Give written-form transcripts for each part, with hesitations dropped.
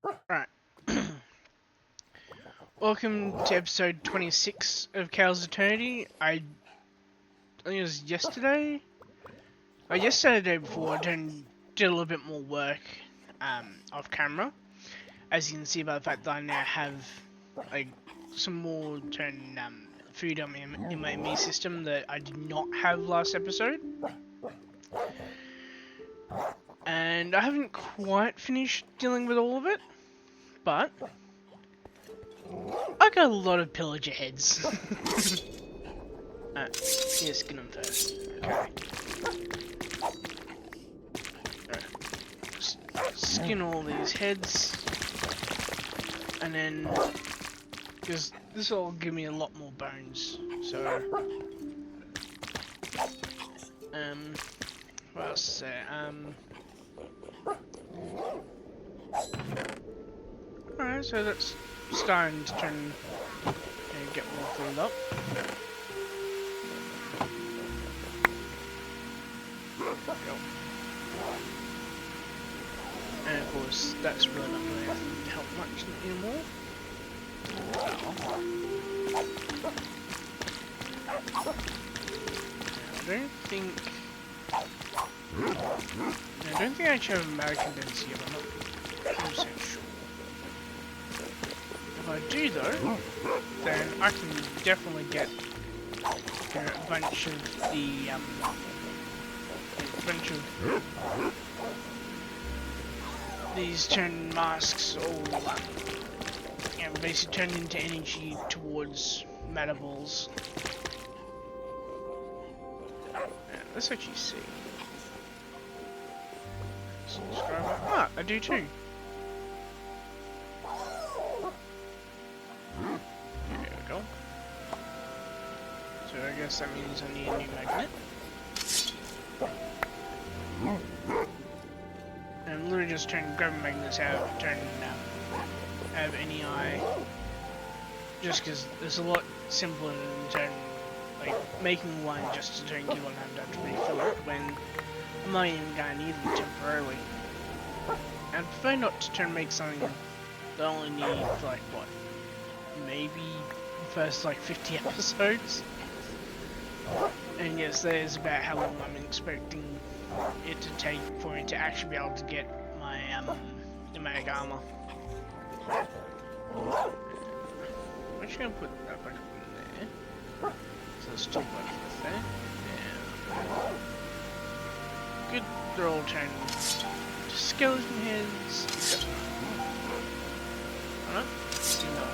Right. Welcome to episode 26 of Kael's Eternity. I think it was yesterday? Yesterday, the day before, I did a little bit more work off camera. As you can see by the fact that I now have like some more food in my ME system that I did not have last episode. And I haven't quite finished dealing with all of it, but I got a lot of pillager heads. Yeah, skin them first. Okay. Skin all these heads, and then because this will give me a lot more bones. So, what else is there? Alright, so that's starting to turn and get more filled up. Go. And of course, that's really not going to help much anymore. I don't think I actually have American density, but I'm not 100% sure. If I do though, then I can definitely get a bunch of the these turn masks all basically turn into energy towards matter balls. Yeah, let's actually see. Subscriber. Ah, I do too. There we go. So I guess that means I need a new magnet. And I'm literally just grabbing magnets out of NEI, just because it's a lot simpler than making one just to give one and have to refill it when I'm not even going to need them temporarily. And I prefer not to make something that I only need for like what, maybe the first 50 episodes. And yes, that is about how long I'm expecting it to take for me to actually be able to get my pneumatic armor. I'm actually gonna put that back up in there. So it's still working there. Yeah. Good, they're all turned to skeleton heads. Alright, no.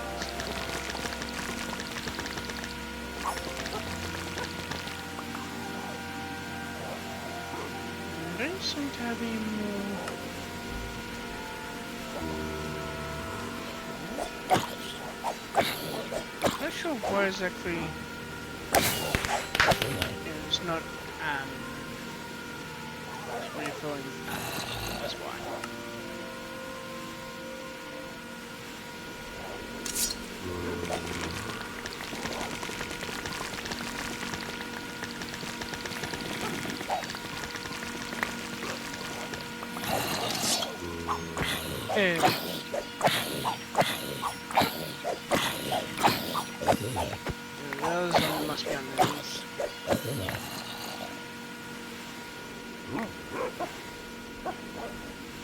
I don't seem to have any more. I'm not sure why exactly it's not refilling. That's why. Those one must be underneath.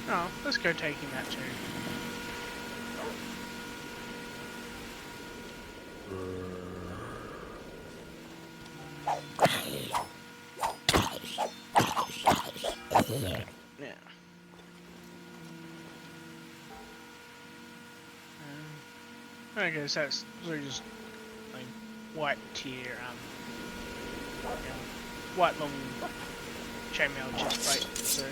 Oh, let's go taking that too. Yeah. Okay, so that's really just white tier, white long chainmail chest plate. So,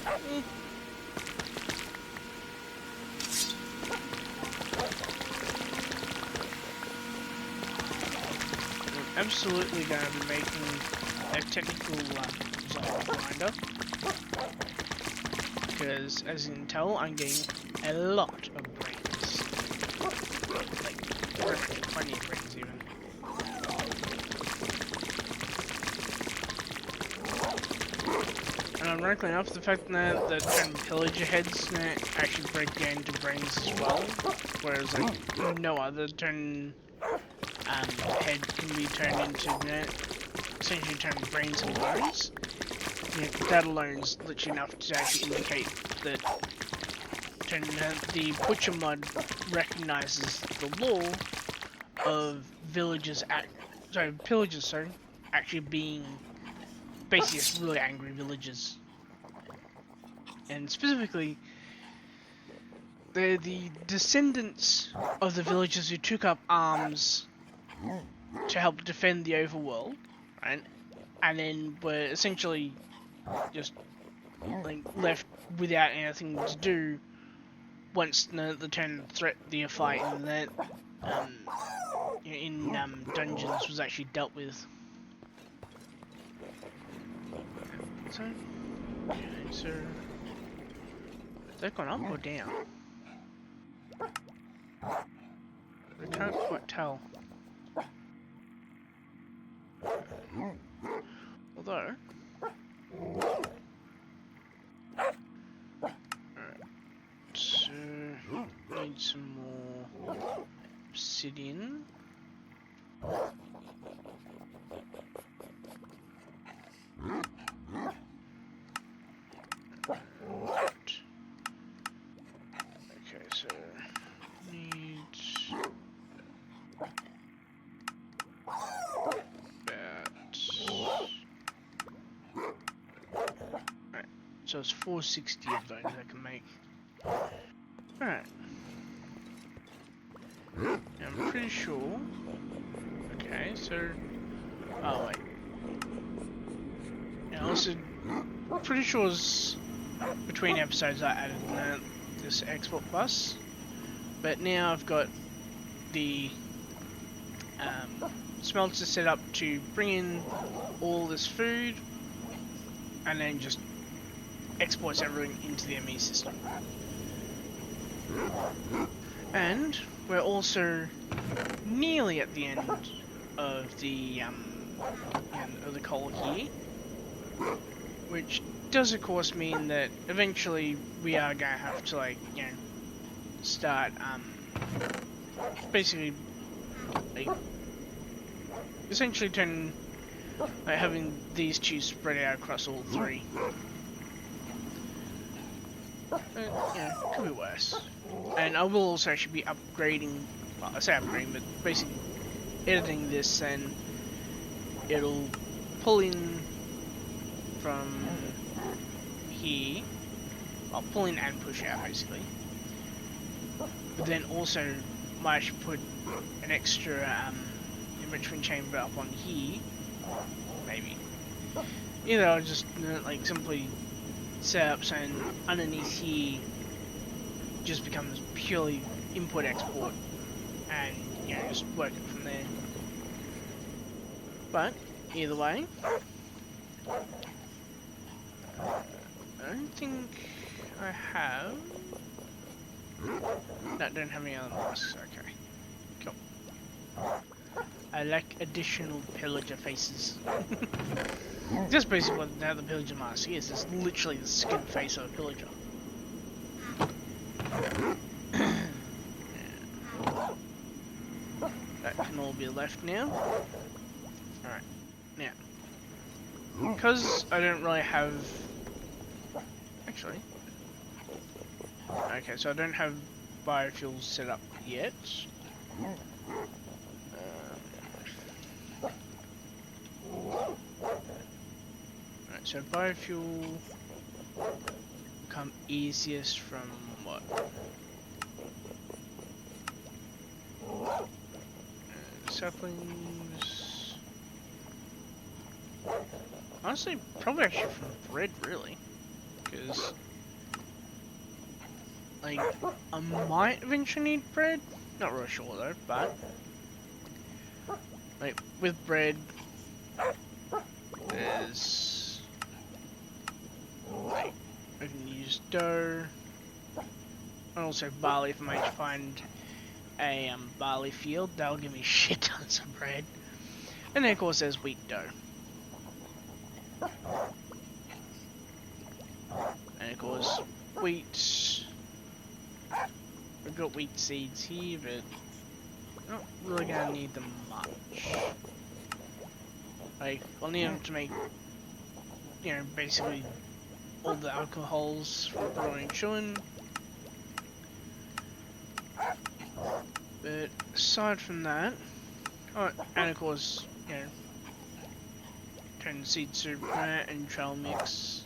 I'm absolutely going to be making a technical grinder, because as you can tell, I'm getting a lot of brains, plenty of brains even. And I'm ironically enough, the fact that the pillager heads actually break down to brains as well, whereas like no other head can be turned into essentially turn brains and bones. Yeah, that alone is literally enough to actually indicate that the butcher mod recognizes the law of pillagers actually being basically just really angry villagers. And specifically, they're the descendants of the villagers who took up arms to help defend the overworld, right? And then were essentially just like left without anything to do once the turn threat, the fight in dungeons was actually dealt with. So, has that gone up or down? I can't quite tell. Although, so need some more obsidian. Okay, so need right, so it's 460 of those I can make. Alright. I'm pretty sure. Okay, so. Oh, wait. Yeah, also, pretty sure between episodes I added this export bus. But now I've got the smelter set up to bring in all this food and then just exports everything into the ME system. And we're also nearly at the end of the coal here, which does of course mean that eventually we are gonna have to start basically essentially having these two spread out across all three. Could be worse. And I will also actually be upgrading, well, I say upgrading, but basically editing this, and it'll pull in from here, well, pull in and push out basically. But then also might actually put an extra enrichment chamber up on here, maybe. Either I'll just simply set up something underneath here just becomes purely import export and just work it from there. But either way, I don't think I have. No, don't have any other masks. Okay, cool. I like additional pillager faces. That's basically what the pillager mask is. It's literally the skin face of a pillager. That can all be left now. Alright, now, because I don't really have... Actually... Okay, so I don't have biofuels set up yet. Alright, so biofuel come easiest from what? Saplings. Honestly, probably actually from bread, really. Because, I might eventually need bread. Not really sure though, but with bread, there's I can use dough, and also barley if I manage to find a barley field. That'll give me shit tons of bread. And then of course there's wheat dough. And of course, wheat. We've got wheat seeds here, but not really gonna need them much. Like, I'll need them to make, you know, basically all the alcohols for Revy'Ru'un. But aside from that, oh, and of course, you know, turn the seed soup and trail mix.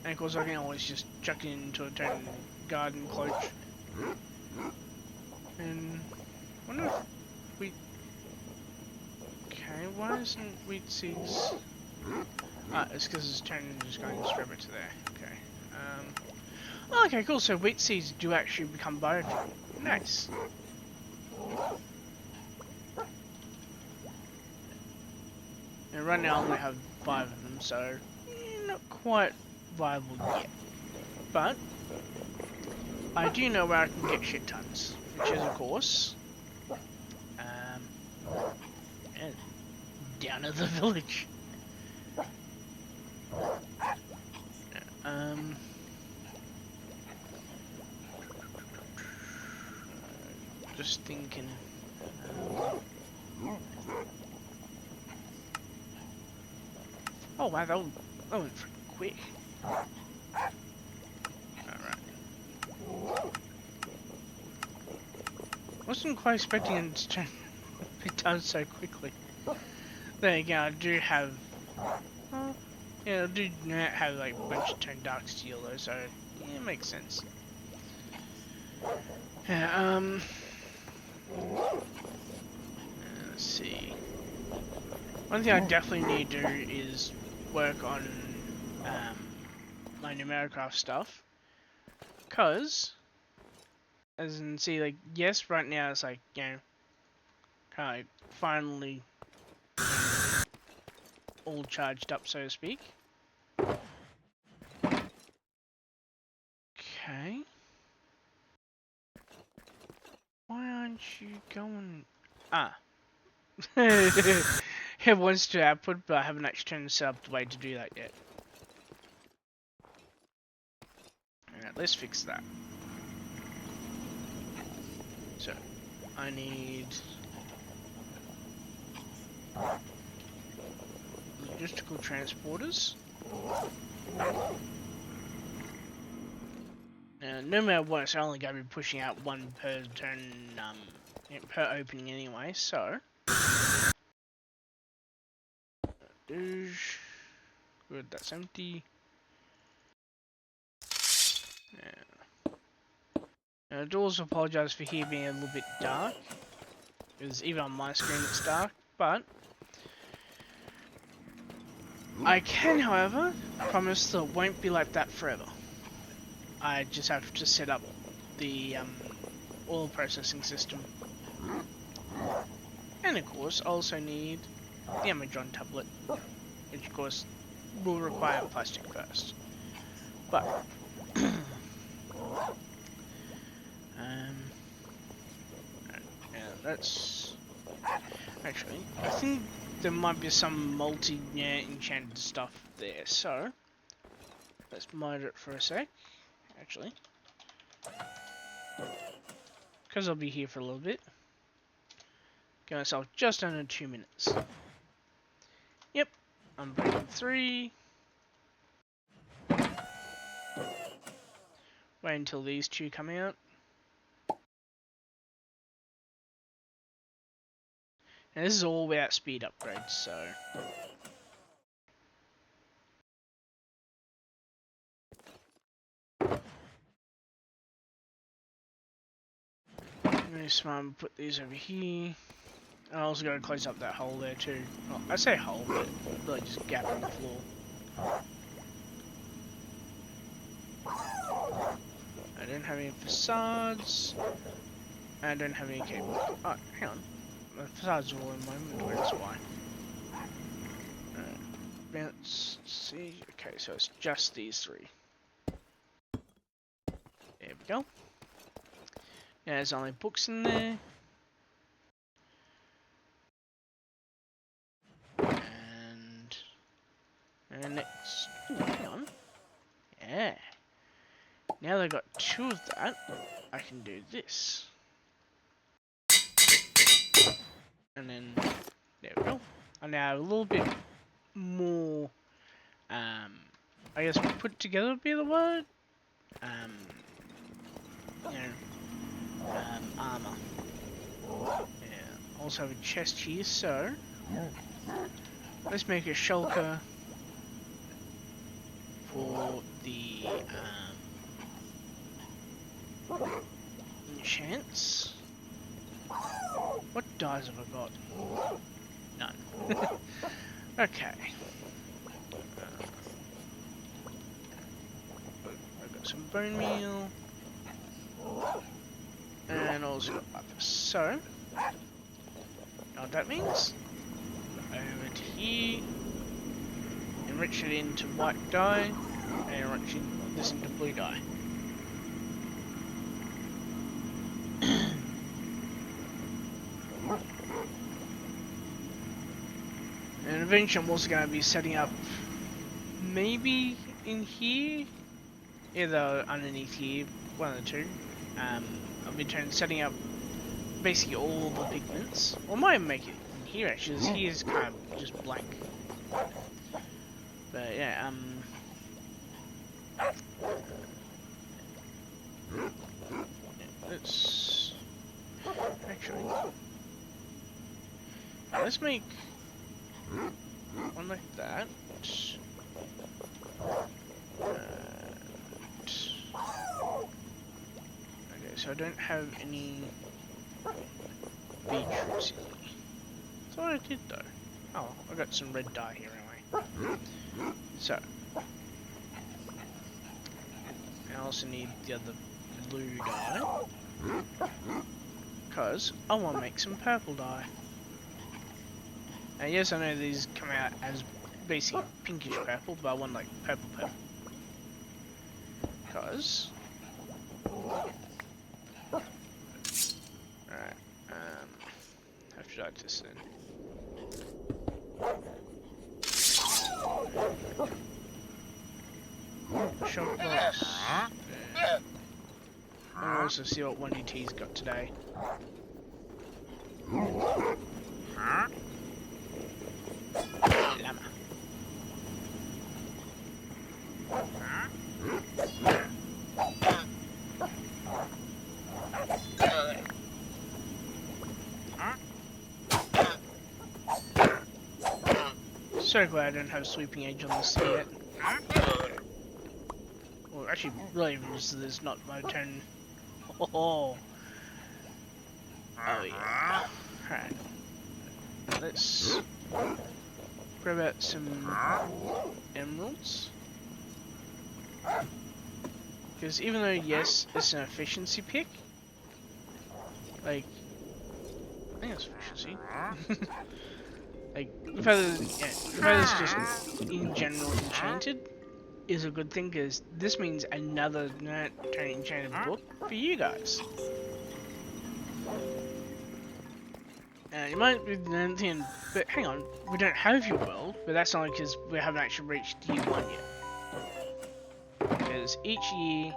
And of course I can always just chuck it into a turn garden cloche. And I wonder if wheat... Okay, why isn't wheat seeds... Ah, it's because it's turning just going straight to there. Okay. Oh, okay, cool. So wheat seeds do actually become biofuel. Nice. And right now I only have 5 of them, so not quite viable yet. But I do know where I can get shit tons, which is of course down at the village. Just thinking. Oh wow, that went freaking quick. Alright. Wasn't quite expecting it to be done so quickly. There you go, I do have... yeah, I do have like a bunch of turned dark steel though, so yeah, it makes sense. Yeah, let's see. One thing I definitely need to do is work on my numericraft stuff, cause as you can see, like, yes, right now it's like, you know, kind of like finally all charged up, so to speak. Okay. Why aren't you going? Ah. It wants to output, but I haven't actually turned this up the way to do that yet. Alright, let's fix that. So, I need logistical transporters. No matter what, it's only going to be pushing out 1 per turn, per opening anyway, so... Good, that's empty. Yeah. Now, I do also apologise for here being a little bit dark, because even on my screen it's dark, but... I can, however, promise that it won't be like that forever. I just have to set up the oil processing system. And of course, I also need the Amazon tablet, which of course will require plastic first. But yeah, that's actually, I think there might be some enchanted stuff there, so let's mine it for a sec, actually, because I'll be here for a little bit. Give myself just under 2 minutes. Yep, I'm breaking 3. Wait until these 2 come out. And this is all without speed upgrades, so... Really smart, put these over here. I also gotta close up that hole there too. Well, I say hole, but really just a gap in the floor. I don't have any facades. I don't have any cable. Oh, hang on. The facades are all in my inventory, that's why. Let's see. Okay, so it's just these 3. There we go. Now there's only books in there. And next. two of that, I can do this. And then, there we go. I now have a little bit more, I guess put together would be the word. Armor. Yeah. Also have a chest here, so let's make a shulker for the enchants. What dies have I got? None. Okay. I've got some bone meal. And also got lapis. So, you know what that means? Over to here. Enrich it into white dye. And enrich this into blue dye. And eventually I'm also going to be setting up, maybe in here, either underneath here, one of the two. I'll be setting up basically all the pigments. Or I might make it in here actually, because here's kind of just blank. But yeah, let's actually, let's make one like that. Okay, so I don't have any beetroots in here. That's what I did though. Oh, I got some red dye here anyway. So, I also need the other blue dye, because I want to make some purple dye. And yes, I know these come out as basically pinkish purple, but I want like purple purple. Because... Alright, have to dye this then. Shop box. I'll also see what 1DT's got today. Llama. So glad I don't have sweeping edge on this yet. Well, actually, really, even just there's not my turn. Oh yeah. Alright. Let's grab out some emeralds. Because even though, yes, it's an efficiency pick, like, I think it's efficiency. Like, the fact it's just in general enchanted is a good thing, because this means another enchanted book for you guys. You might be thinking, but hang on, we don't have your world, but that's only because we haven't actually reached year 1 yet. Because each year,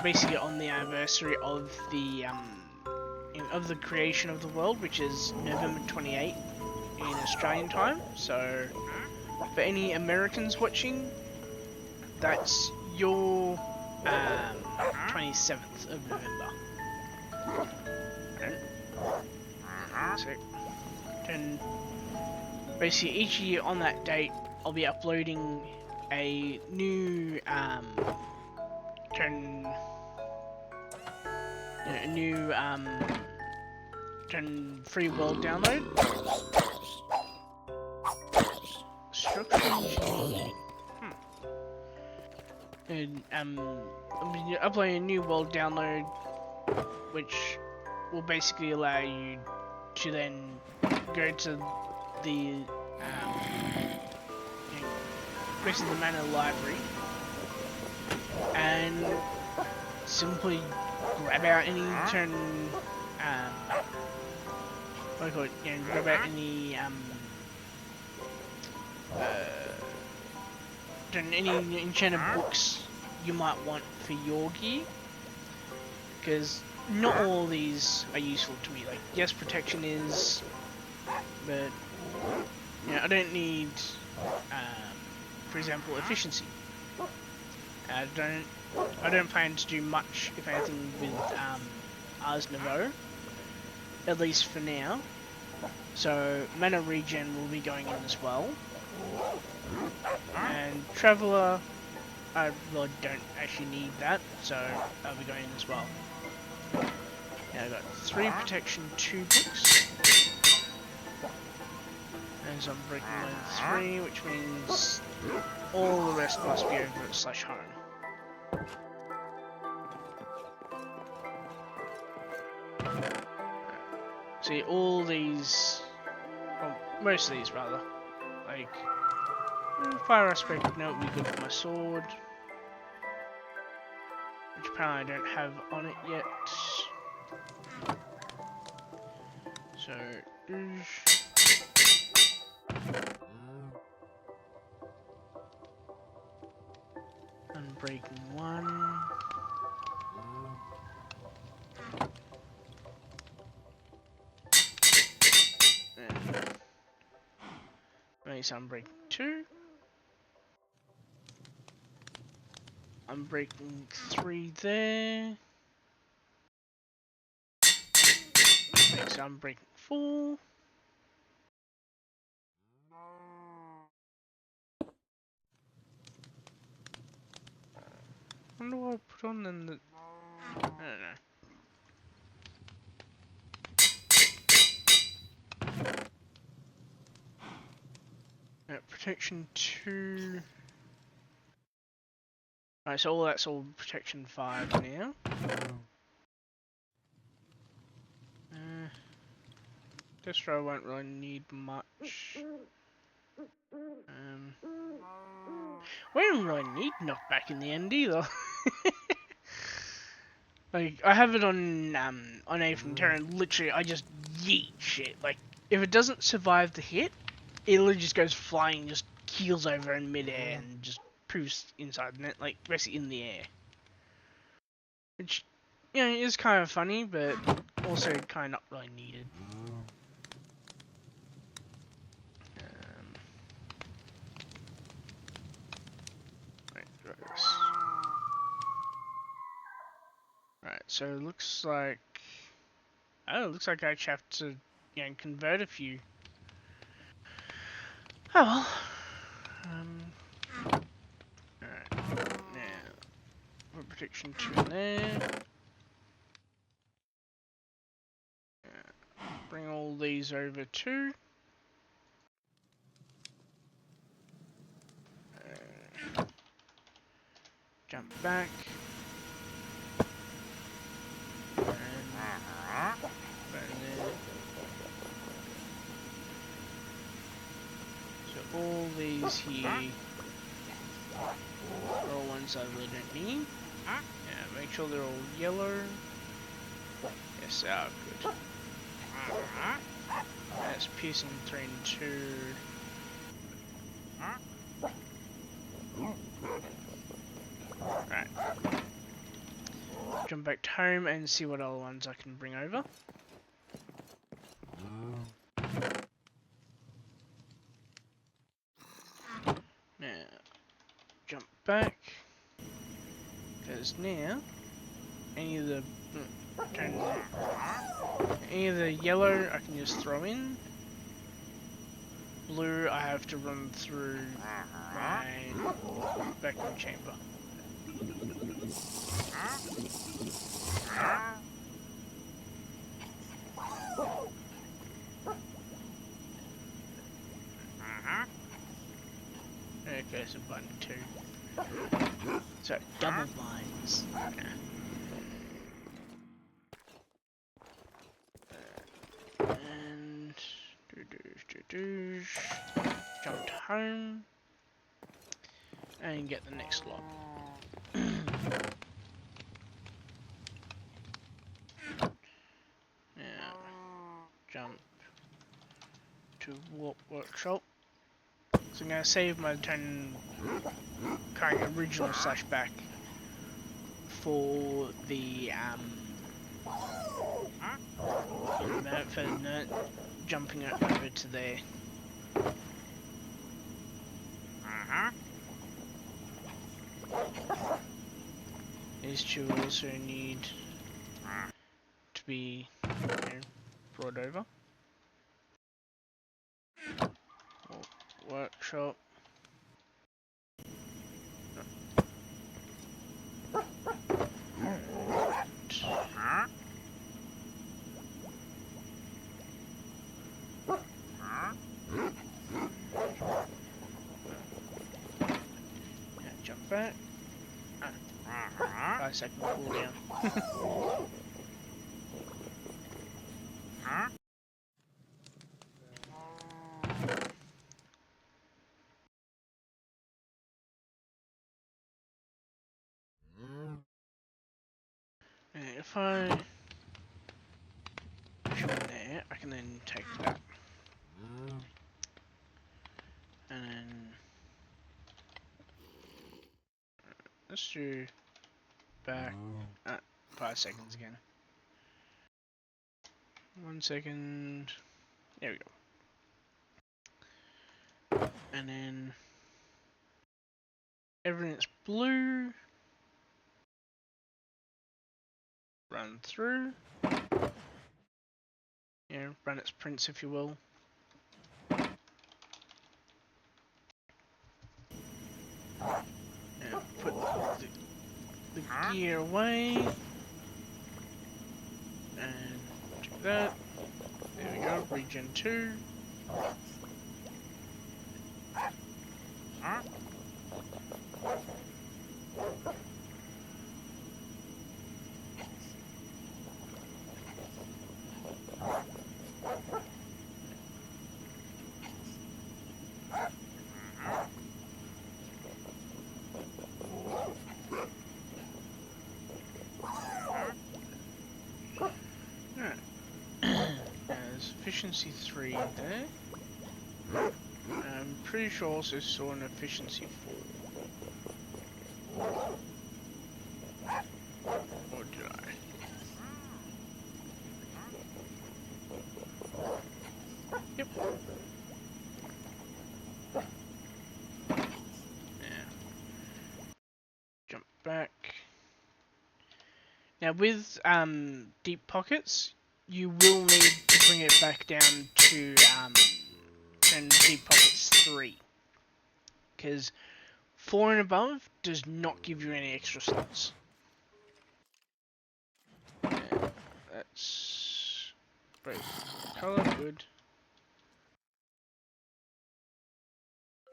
basically on the anniversary of the creation of the world, which is November 28th in Australian time, so for any Americans watching, that's your 27th of November. So, and basically each year on that date, I'll be uploading a new free world download. Structural engineering. And I'll be uploading a new world download, which will basically allow you to then go to the basically the Manor library and simply grab out any grab out any any enchanted books you might want for your gear, because not all these are useful to me. Like, yes, protection is, but I don't need, for example, efficiency. I don't plan to do much, if anything, with Ars Nouveau, at least for now. So Manor regen will be going in as well, and Traveller, I really don't actually need that, so I'll be going in as well. Now I've got 3 protection, 2 books, and so I'm breaking mode 3, which means all the rest must be over at /home. See, all these, well, most of these rather, like, fire aspect note would be good for my sword, which apparently I don't have on it yet. So, unbreaking 1. Makes unbreaking 2. Unbreaking 3 there. Makes unbreaking 4. I wonder what I put on then that, I don't know. Protection 2. Alright, so that's all protection 5 now. Destro won't really need much. We don't really need knockback in the end either. Like, I have it on A from Terra, and literally I just yeet shit. Like, if it doesn't survive the hit, it literally just goes flying, just keels over in midair and just proves inside the net, like, basically in the air. Which, is kind of funny, but also kind of not really needed. Right, so it looks like... Oh, it looks like I actually have to, convert a few. Oh well. Alright, now, put protection 2 in there. Bring all these over too. Jump back. And there. So all these here are all ones I really don't need. Yeah, make sure they're all yellow. Yes, they are good. That's piercing 3 and 2. Right. Jump back to home and see what other ones I can bring over. Now, jump back. Because now, any of the yellow I can just throw in. Blue I have to run through my vacuum chamber. Okay, so button 2. So double blinds. And jump to home and get the next lot. Now jump to warp workshop. So I'm going to save my turn current original /back for the jumping it over to there. These two also need to be brought over. Workshop. Jump back. 5-second cooldown. And if I shoot there, I can then take that. And then let's do back 5 seconds again. 1 second. There we go. And then everything's blue. Run through. Yeah, run its prints if you will. And put the gear away. And do that. There we go, regen 2. Efficiency 3 there. I'm pretty sure I also saw an efficiency 4. Or did I? Yep. Yeah. Jump back. Now with deep pockets, you will need to bring it back down to deep pockets 3, because 4 and above does not give you any extra slots. That's both colour good.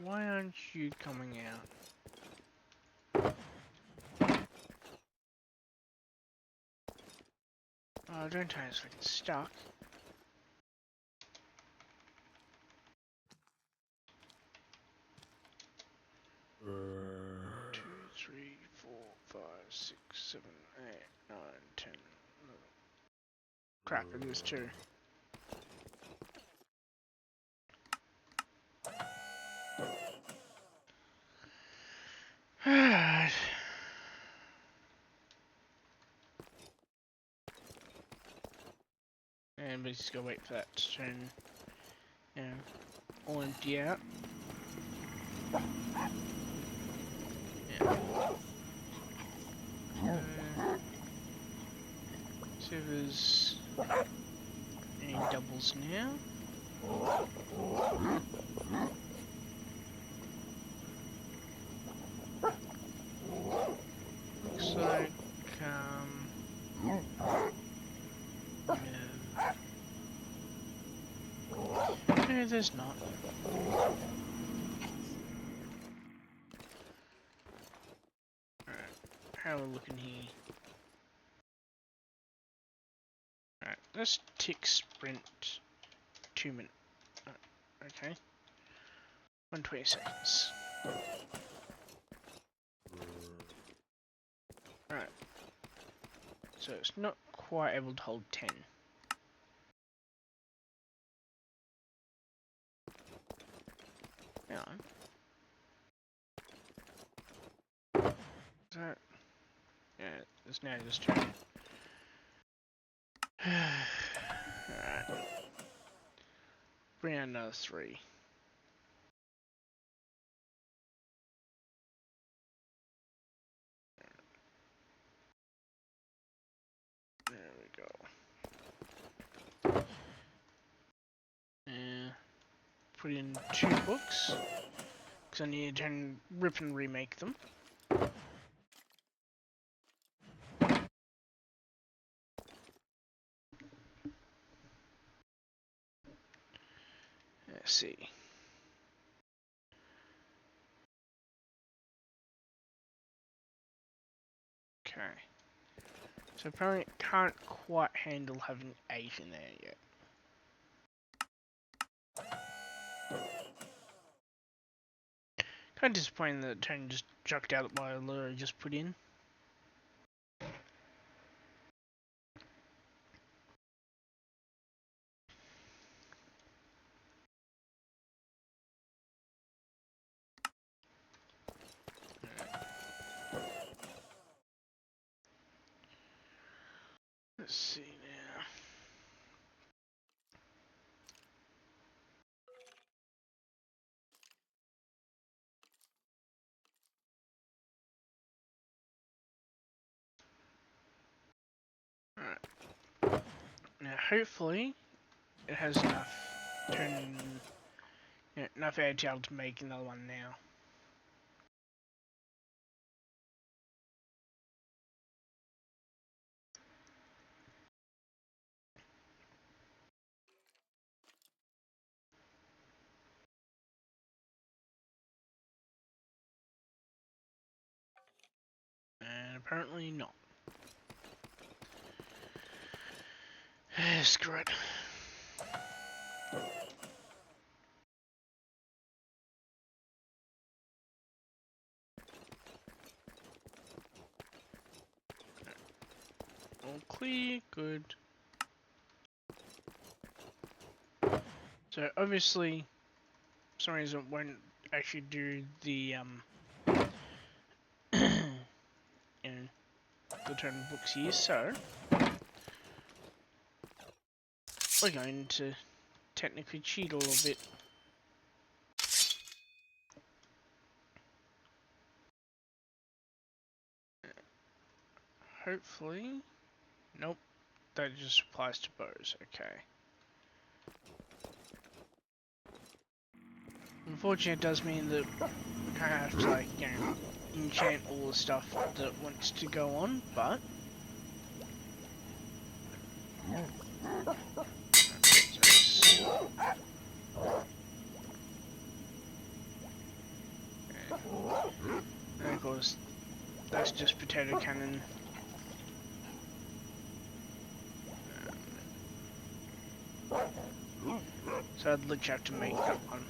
Why aren't you coming out? Oh, don't tell me it's fucking stuck. Two, 3, 4, 5, 6, 7, 8, 9, 10. Crap, it is 2. Alright. And we just gotta wait for that to turn, all empty out. Yeah. See if there's any doubles now. Looks like no, there's not. Alright, how are we looking here? Alright, let's tick sprint 2 minutes. Okay. 120 seconds. Right. So it's not quite able to hold 10. Hang on. So, yeah, now just turn. Alright. Bring out another 3. There we go. And put in 2 books. Because I need to rip and remake them. Let's see. Okay. So apparently it can't quite handle having 8 in there yet. Kind of disappointing that Tony just chucked out what I literally just put in. Let's see now. Alright. Now hopefully it has enough enough agile to make another one now. And apparently not. Screw it. All clear, good. So obviously, for some reason it won't actually do the you know, the turn books here, so we're going to technically cheat a little bit. Hopefully, nope, that just applies to bows, okay. Unfortunately, it does mean that we kind of have to, like, you know, enchant all the stuff that wants to go on, but and of course, that's just potato cannon. So I'd literally have to make that one.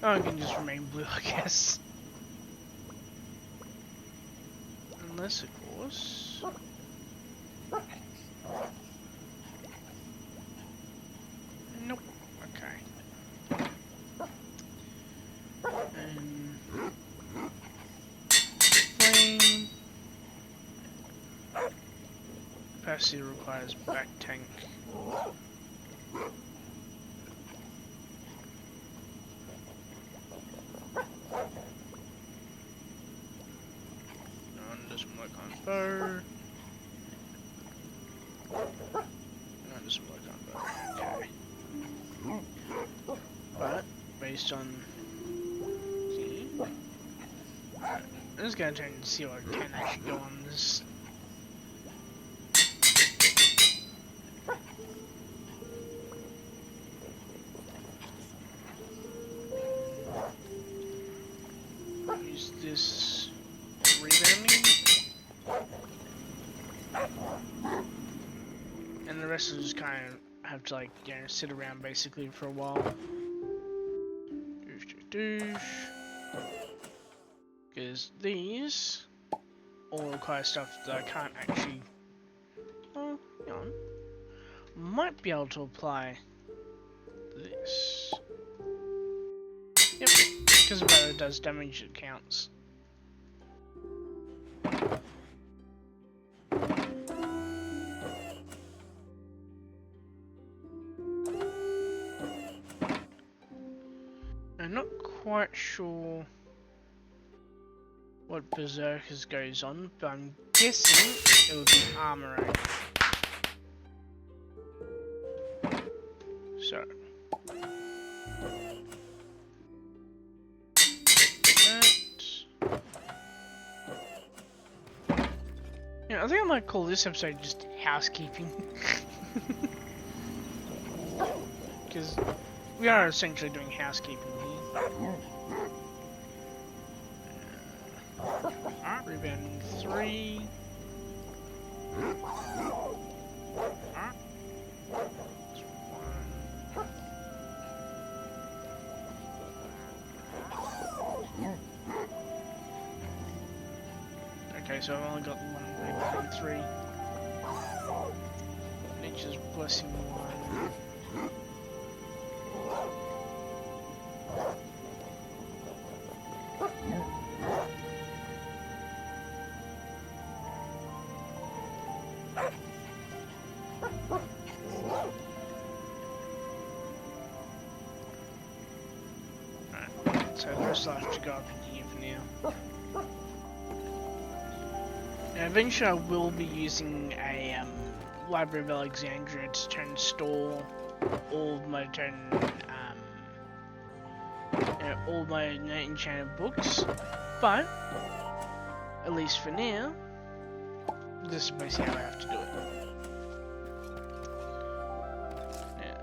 Oh, I can just remain blue, I guess. Unless, of course... Nope. Okay. And... Flame... Capacity requires back tank. Doesn't work on bow. No, doesn't work on bow. Okay. But based on I'm just gonna try and see what I can actually go on this. Use this rebounding. And the rest will just kind of have to, like, you know, sit around basically for a while. Douche. Because these all require stuff that I can't actually... Oh, hang on. Might be able to apply this. Yep, because about it does damage, it counts. I'm not quite sure what Berserkers goes on, but I'm guessing it would be armor. So. Yeah, I think I might call this episode just housekeeping. Because we are essentially doing housekeeping here. Rebound 3. Okay, so I've only got 1 rebound 3. Nature's blessing 1. So the rest will have to go up in here for now. Now eventually I will be using a Library of Alexandria to try and store all my all my enchanted books, but at least for now, this is basically how I have to do it. Now,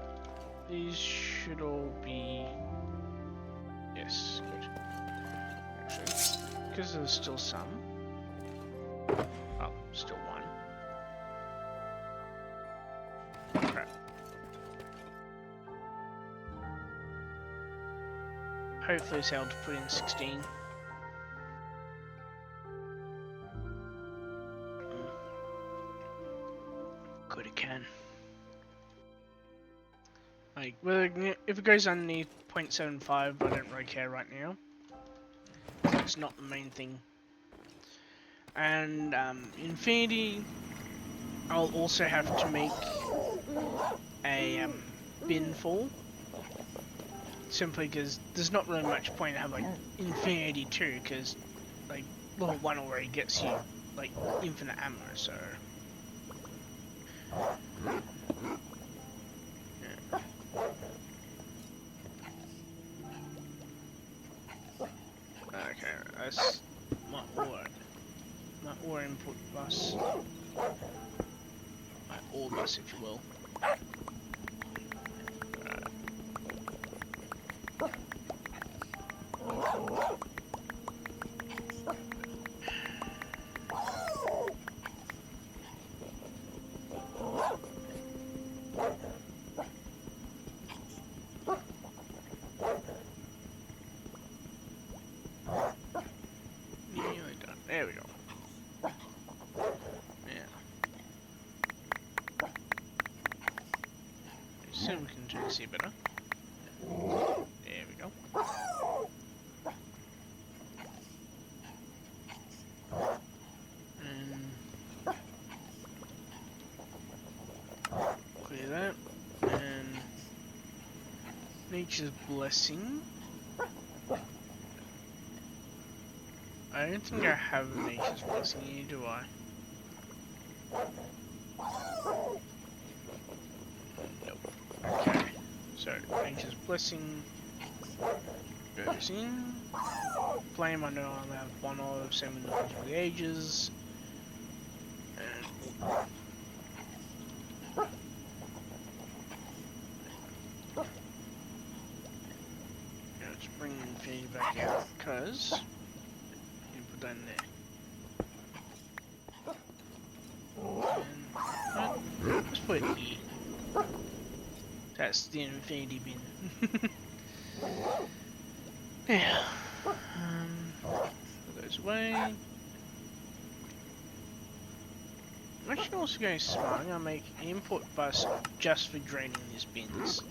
these should all be. Yes, good. Actually, because there's still some. Oh, still one. Crap. Hopefully it's able to put in 16. Good, it can. Like, well, if it goes underneath 0.75, I don't really care right now. That's not the main thing. And Infinity, I'll also have to make a bin full. Simply because there's not really much point in having like Infinity 2, because like level 1 already gets you like infinite ammo, so. Yeah. Okay, that's my ore input bus. My ore bus, if you will. There we go. Yeah. Soon we can try to see better. There we go. And clear that. And Nature's Blessing. I don't think I have a Nature's Blessing here, do I? Nope. Okay. So, Nature's Blessing goes in. Flame, I know I only have one of 7 of the ages. And let's bring Infinity back out, because put that in there. And, let's put it here. That's the Infinity bin. Yeah. Put those away. I'm actually also going smart. I'm going to make an input bus just for draining these bins.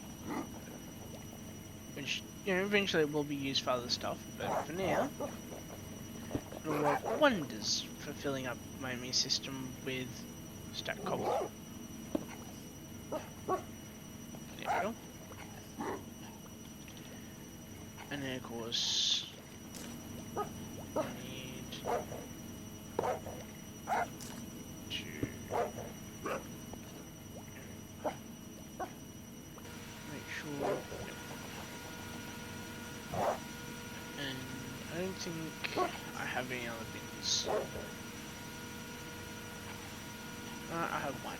Which you know, eventually it will be used for other stuff, but for now, it'll work wonders for filling up my me system with stacked cobble. There we go. And then of course, I need to make sure. And I don't think I have any other bins. I have one.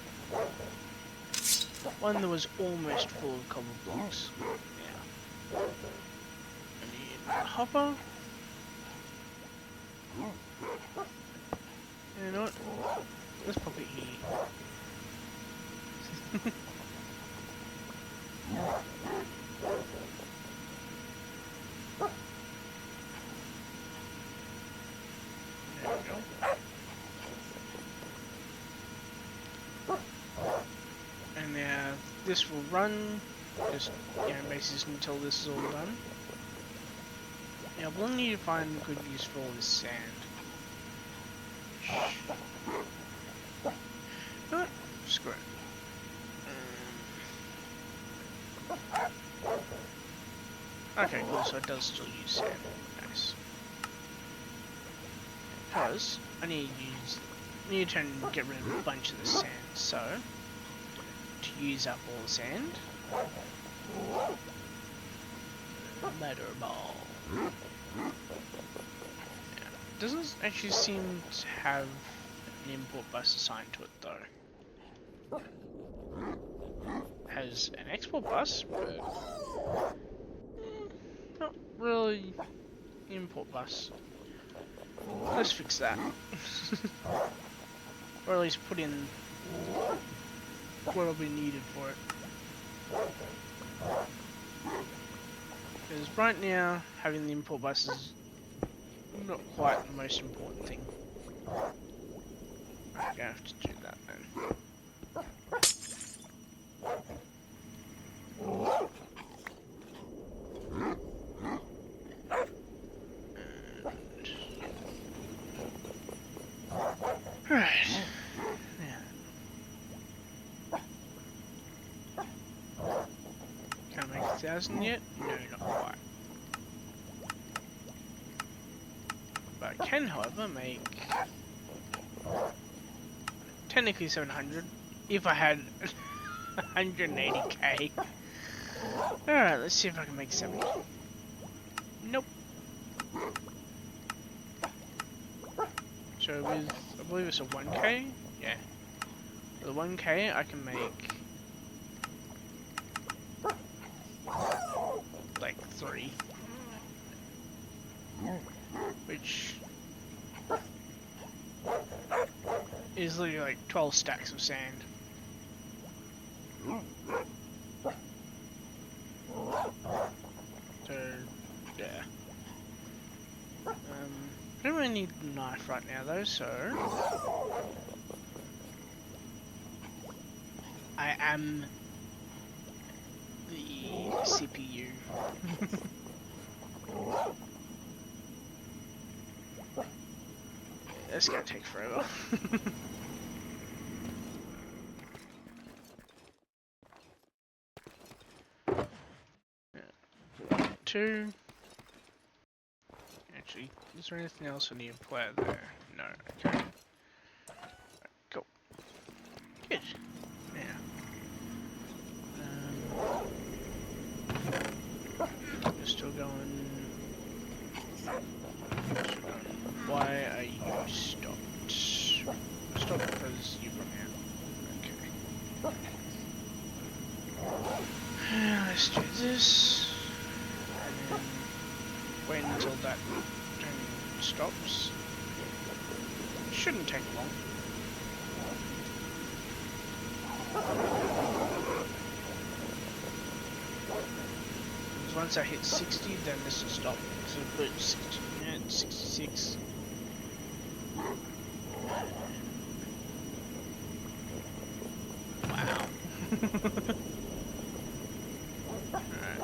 One that was almost full of cobble blocks. Yeah. I need a hopper. You know what? Let's pop it here. There we go. And now this will run just, you know, basically until this is all done. Now we'll need to find good use for all this sand. What? Screw it. Okay, cool, so it does still use sand. Nice. Because I need to try and get rid of a bunch of the sand, so to use up all the sand, matter ball. Yeah. Doesn't actually seem to have an import bus assigned to it though. Has an export bus, but not really import bus. Let's fix that. Or at least put in what'll be needed for it. Because right now, having the import bus is not quite the most important thing. I'm gonna have to do that then. Alright. Can I make 1,000 yet? No, not quite. But I can, however, make technically 700 if I had 180k. Alright, let's see if I can make 70. Nope. So with, I believe it's a 1k? Yeah. With a 1k I can make like 3. Which is literally like 12 stacks of sand. So, yeah. I don't really need a knife right now though, so I am the CPU. That's gonna take forever. Two. Actually, is there anything else I need to play there? No. Okay. Cool. Good. Now. We're still going. Why are you stopped? Stop because you run out. Okay. Let's do this. And then wait until that stops. Shouldn't take long. Because once I hit 60, then this will stop. So put 60 minutes, 66. Wow. Alright.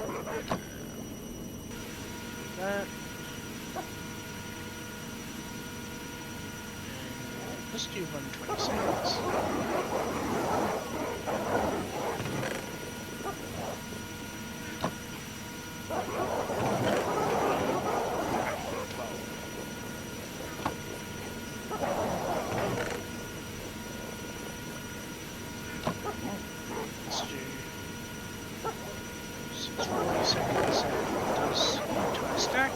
Let's do 120 seconds. Let's do 640 seconds. So it does into our stack.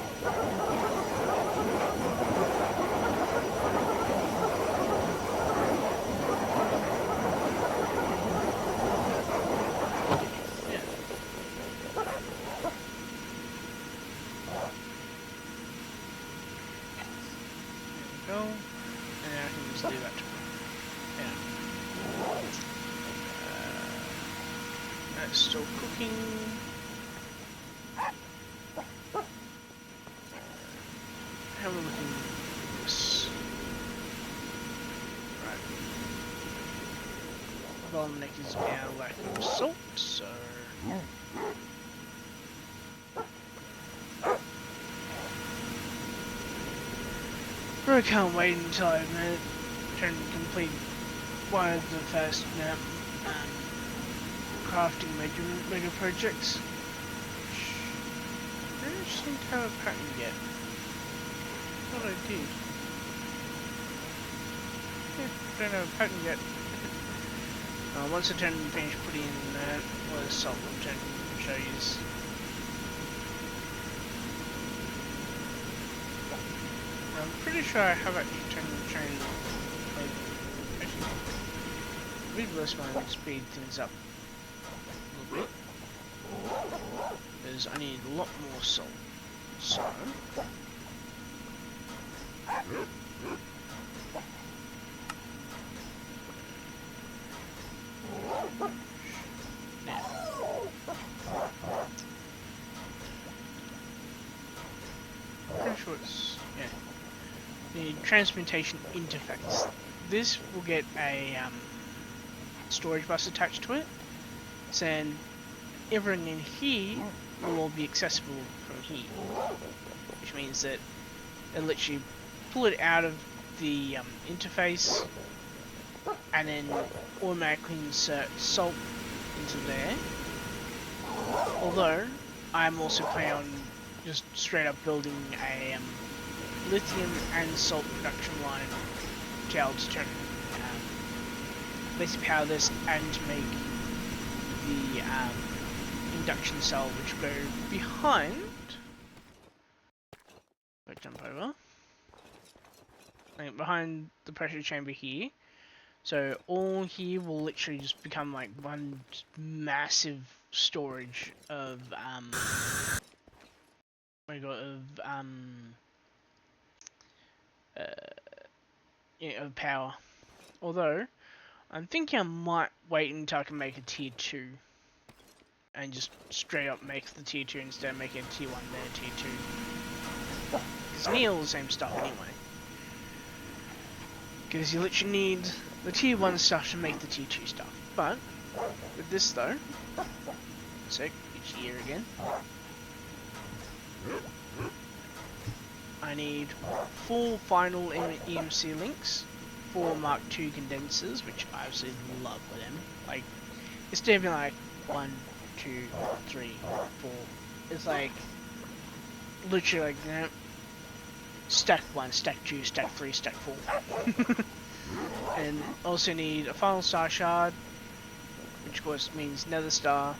Go, and now I can just do that to yeah. That's still cooking. How are we looking at this? Right. Bottleneck is our lack of salt, so I can't wait until I try and complete one of the first crafting mega projects. I don't seem to have a pattern yet. I thought I did. Yeah, don't have a pattern yet. Once I finish putting in all the salt, I'll show you. I'm pretty sure I have actually turned like actually reverse mine speed things up a little bit because I need a lot more salt. So now pretty sure it's yeah. The transmutation interface. This will get a storage bus attached to it, so then everything in here will all be accessible from here, which means that it'll literally pull it out of the interface and then automatically insert salt into there. Although I'm also planning on just straight up building a lithium and salt production line to be able to turn basically power this and to make the induction cell which will go behind. I'll jump over. Like behind the pressure chamber here. So all here will literally just become like one massive storage of of power. Although I'm thinking I might wait until I can make a tier 2 and just straight up make the tier 2 instead of making a tier 1 then a tier 2. Because you need all the same stuff anyway. Because you literally need the tier 1 stuff to make the tier 2 stuff. But with this though, sec, it's here again. I need 4 final EMC links, 4 Mark II condensers, which I absolutely love them. Like, instead of being like 1, 2, 3, 4, it's like literally like, you know, stack 1, stack 2, stack 3, stack 4. And also need a final star shard, which of course means nether star.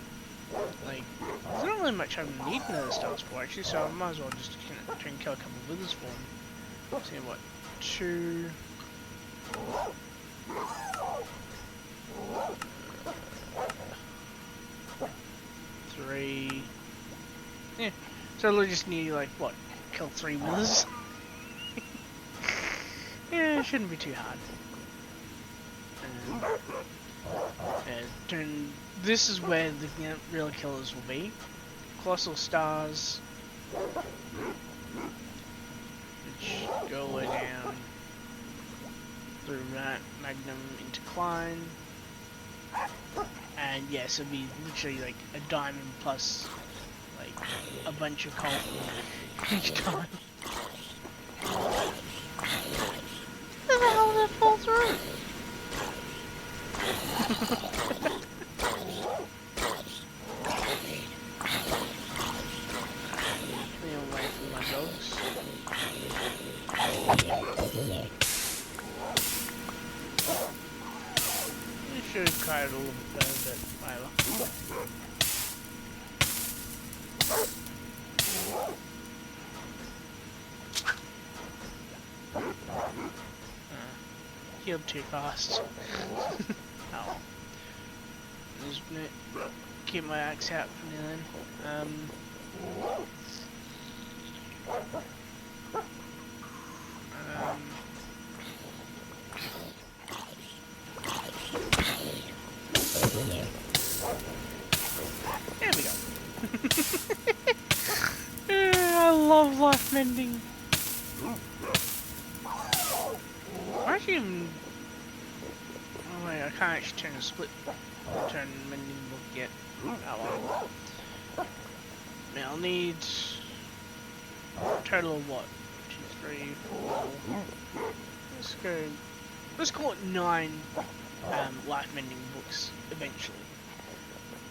Like, there's not really much I need nether stars for actually, so I might as well just try and kill a couple of withers for them. See what, 2, 3, yeah, so I just need like, what, kill 3 withers? Yeah, it shouldn't be too hard. And this is where the real killers will be. Colossal stars, which go all the way down through Magnum into Klein. And yes, it'll be literally like a diamond plus like a bunch of coal each time. How the hell did it fall through? dogs. You should have cried a little bit better, but whatever. Healed too fast. Oh. Just gonna keep my axe out for now then. There we go. I love life mending. Actually, oh wait, I can't actually turn mending book yet. Oh well. Now I'll need a total of what? 2, 3, 4. Let's call it 9 life mending books eventually.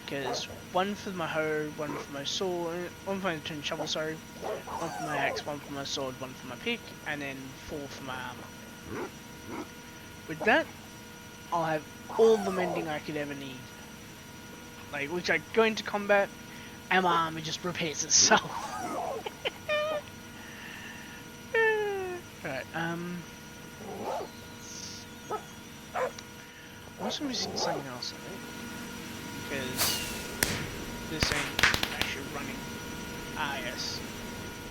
Because one for my hoe, one for my sword, one for my tin shovel, sorry, one for my axe, one for my sword, one for my pick, and then 4 for my armor. With that, I'll have all the mending I could ever need. Like, which I go into combat, and my armor just repairs itself. Right, I'm also missing something else in it. Because this ain't actually running. Ah, yes.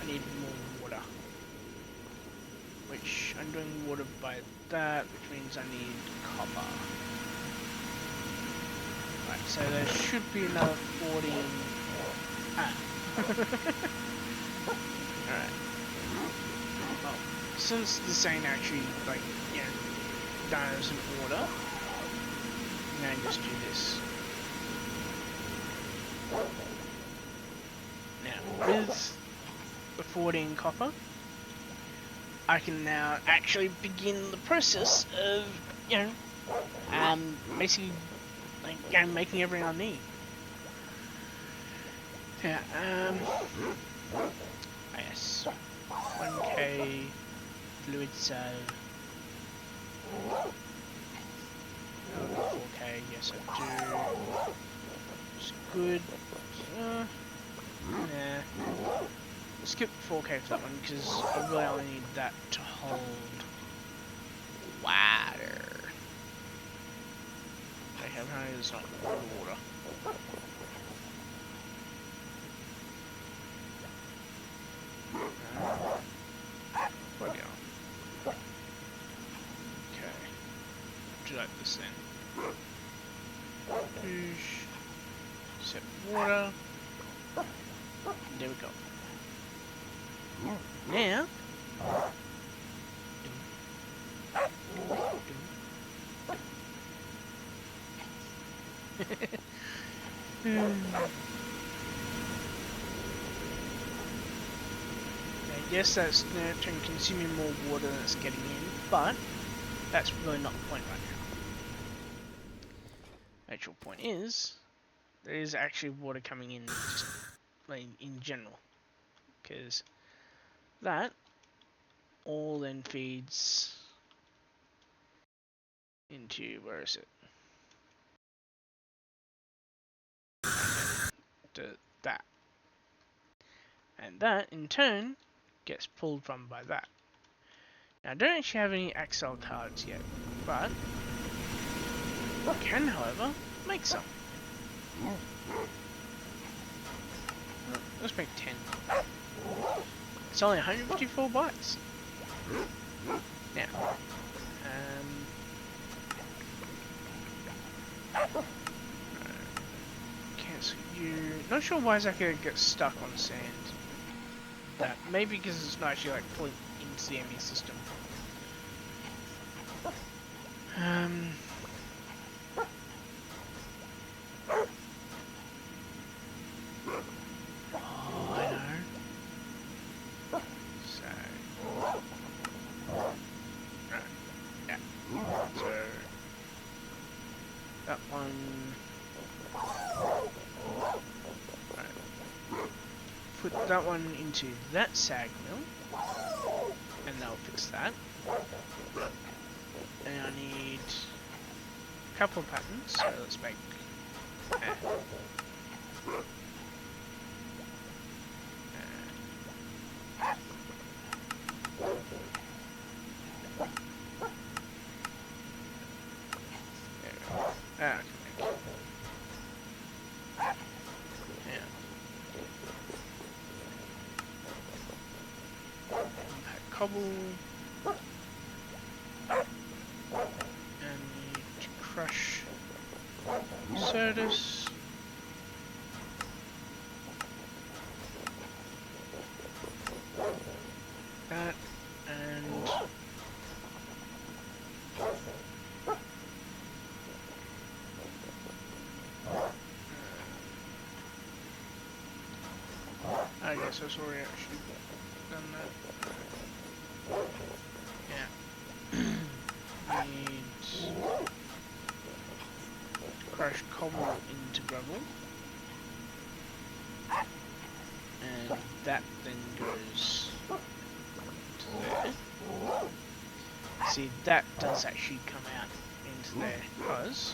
I need more water. Which I'm doing water by that, which means I need copper. Right, so there should be another 14. Ah. Alright. Well, since this ain't actually, like, you know, done as an order, I'm gonna just do this. Now, with the 14 copper, I can now actually begin the process of, you know, basically, like, making everything I need. Yeah, yes, 1k fluid cell. Oh, 4k, yes I do. It's good. Nah. Skip 4k for that one because I really only need that to hold water. Okay, apparently there's not water. Where we go? Okay. Do like this then. Push. Set water. There we go. Now, I guess that's consuming more water than it's getting in, but that's really not the point right now. The actual point is, there is actually water coming in, just like in general, because that all then feeds into, where is it? To that. And that, in turn, gets pulled from by that. Now, I don't actually have any Excel cards yet, but I can, however, make some. Let's make 10. It's only 154 bytes. Now, cancel you. Not sure why Zaka gets stuck on sand. That maybe because it's not actually like pulling into the enemy system. Oh, I know. So, right, yeah. So that one. Right. Put that one into that sag mill, and that'll fix that. And I need a couple of patterns, so let's make cobble, and need to crush Certus. That, and I guess I've already actually done that. Yeah. Need crush cobble into gravel. And that then goes to there. See, that does actually come out into there, because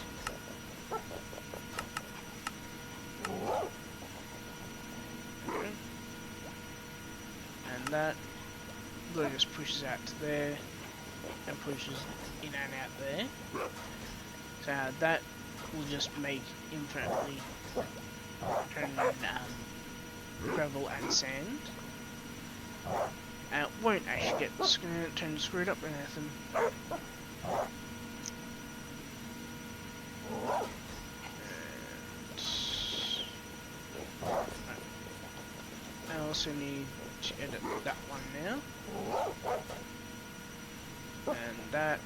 and that really just pushes out to there and pushes in and out there. So that will just make infinitely turn gravel and sand. And it won't actually get turned screwed up or anything. I also need to edit that one now. And that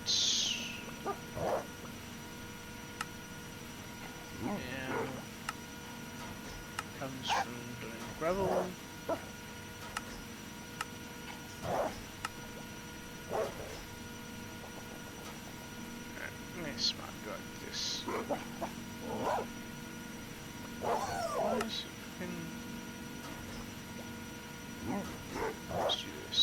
now comes from doing gravel. Let's smart like this. Let's do this.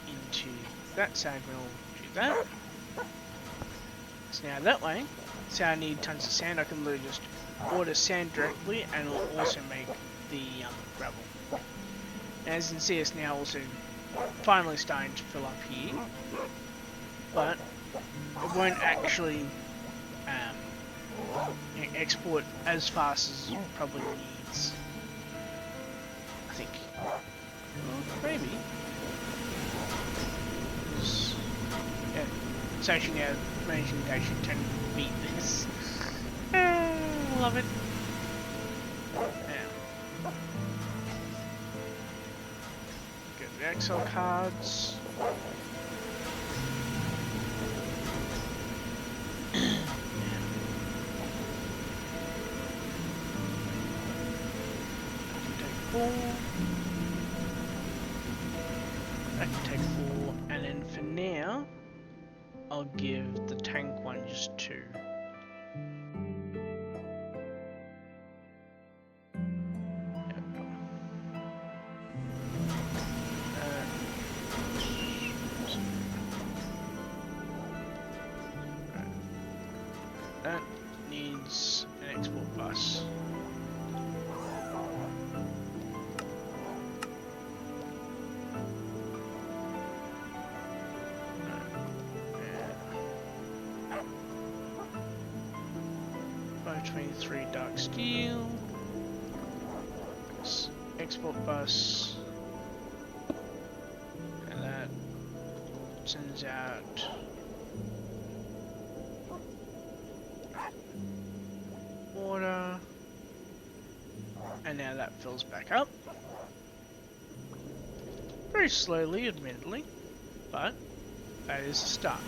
Into that side mill, do that. So now that way, so I need tons of sand, I can literally just order sand directly and it'll also make the gravel. And as you can see, it's now also finally starting to fill up here, but it won't actually export as fast as it probably needs, I think. Well, maybe. Yeah, it's actually now managing to actually turn beat this. Love it. Yeah. Get the Excel cards. I can take 4, and then for now, I'll give the tank one just 2. That needs an export bus. Dark steel, export bus, and that sends out water, and now that fills back up. Very slowly, admittedly, but that is a start.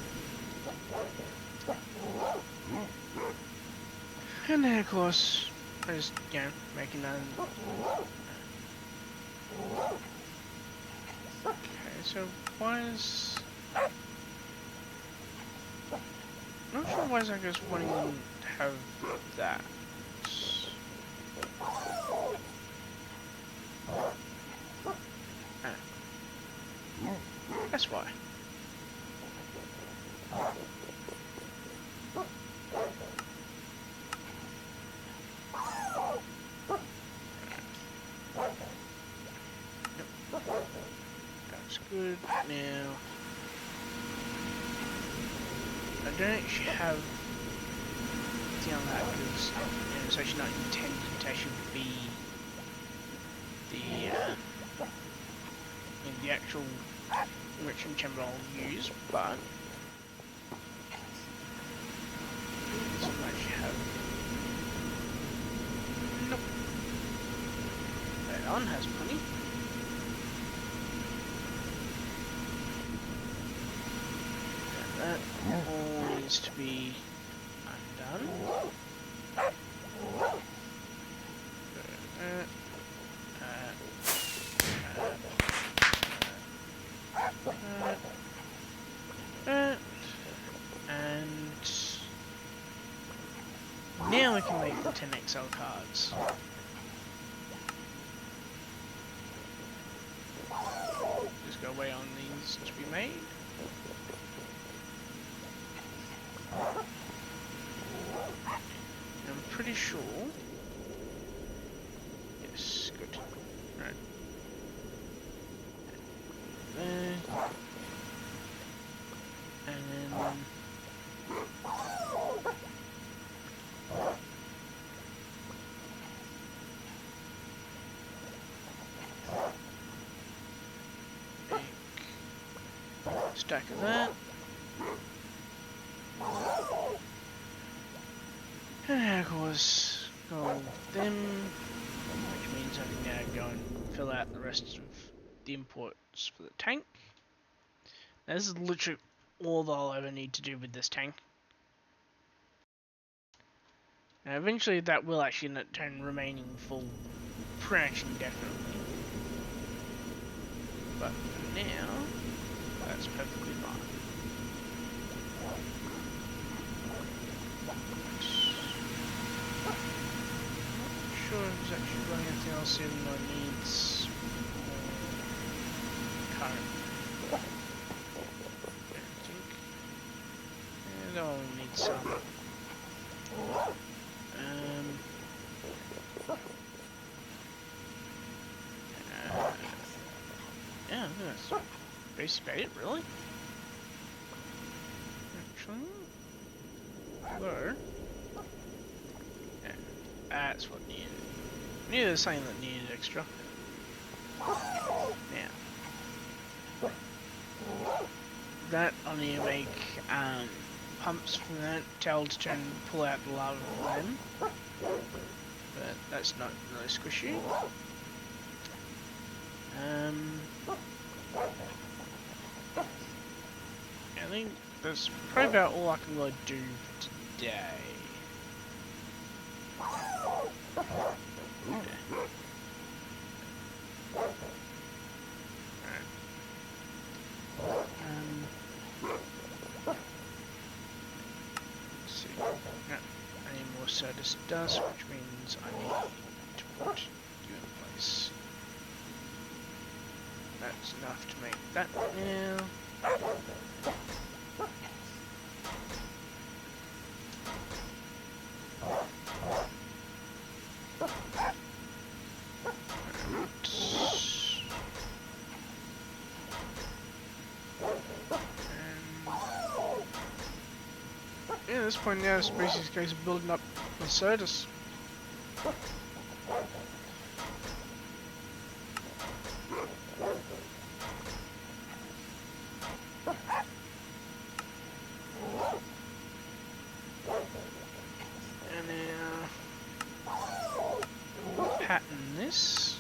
And then, of course, I just, making that. Okay, so why is... I'm not sure why is I guess wanting them to have that. Ah. That's why. That's good. Now, I don't actually have the on that because it's actually not intended to actually be the actual enrichment chamber I'll use, but this will actually have. Nope. That one has plenty. That all needs to be undone. And now we can make the 10XL cards. Just go away on these to be made. I'm pretty sure. Yes, good. Right. There. And then. Make a stack of that. And of course, go with them, which means I can now go and fill out the rest of the imports for the tank. Now, this is literally all I'll ever need to do with this tank. Now, eventually that will actually turn remaining full pretty much indefinitely. But for now, that's perfectly fine. Sure if there's actually running anything else even though it needs more current. I think. And that one needs some. Yeah, that's basically it, really. Actually, where? Yeah, that's what needed. I knew there was something that needed extra. Now, that I'll need to make pumps from that tail to try and pull out the lava from them. But that's not really squishy. I think that's probably about all I can really do for today. Let's see. No, I need more Certus dust, which means I need to put you in place. That's enough to make that now. Yeah, at this point now, it's basically a case of building up the Certus. And now, pattern this.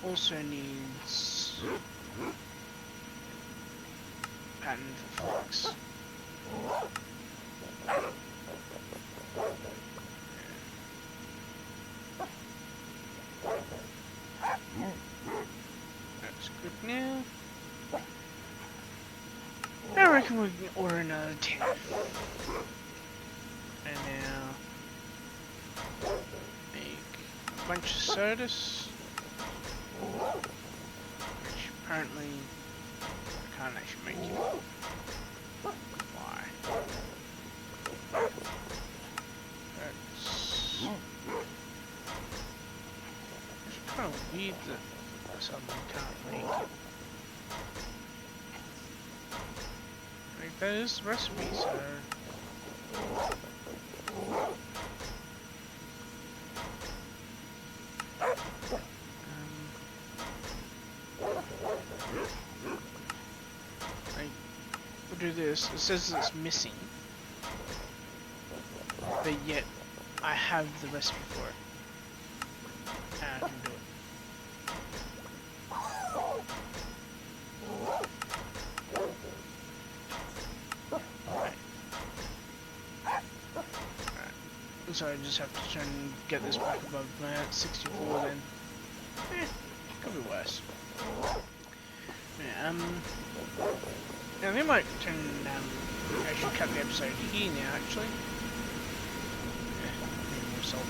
Also needs pattern for flax. That's good now. I reckon we can order another 10. And now make a bunch of sodas, which apparently I can't actually make it. Why? That's kind of weird that someone can't make it. Like, that is the recipe, so... we'll do this. It says it's missing, but yet I have the recipe for it, and I can do it. So I just have to try and get this back above 64 then. Could be worse. Yeah, I think I might I should cut the episode here now, actually. Need more salt.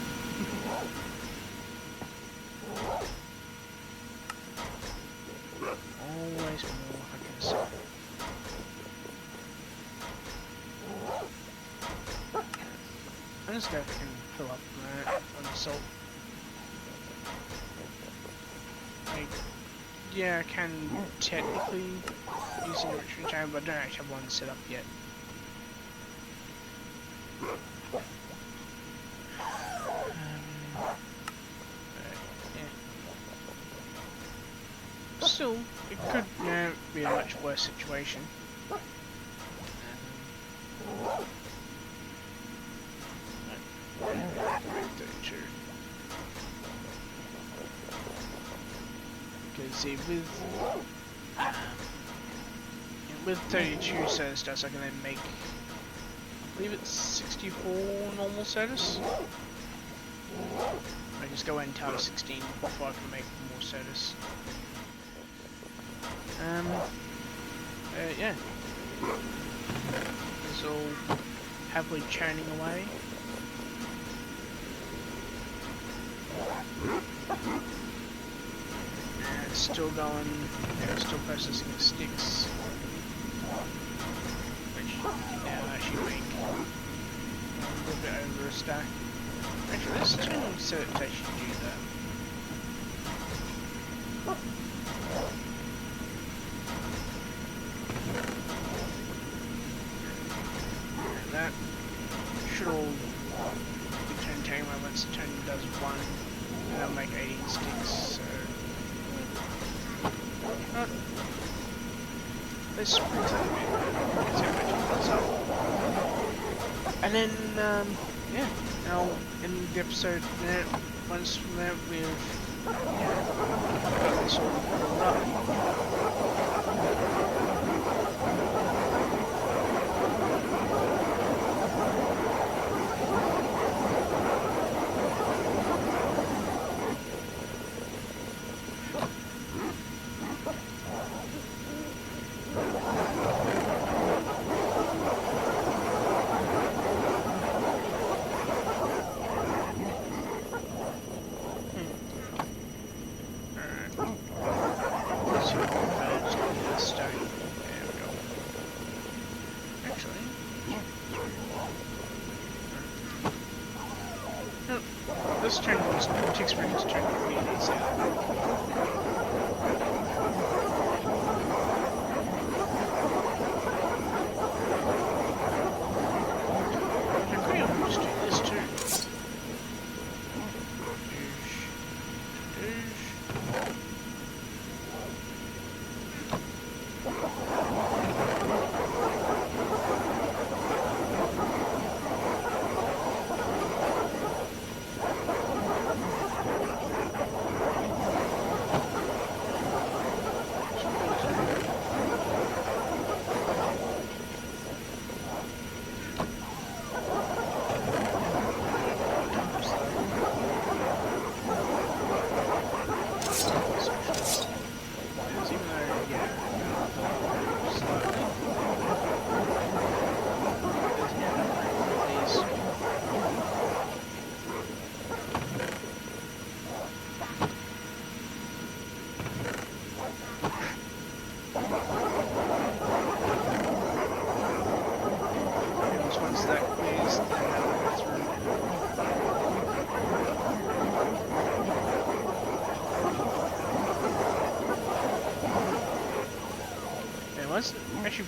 Always more fucking salt. I'm just gonna fill up on the salt. Like, yeah, I can technically use an enrichment chamber, but I don't actually have one set up yet. Yeah. Still, it could be a much worse situation. 32. Okay, see, with 32 soda stars, I can then make, I believe it's 64 normal sodas. I just go into 16 before I can make more sodas. Yeah. It's all happily churning away. And it's still going, still processing the sticks, which now actually make a little bit over a stack. Actually, let's turn on so it actually do that. And that should all be turned tamer once the turn does one. And I'll make 18 sticks, so... let's split it a bit, see how much it fills up. And then, yeah, I'll end the episode there. Once from there we've, got this all filled up. This turn was T-Experience turn really easy. I could even just do this too.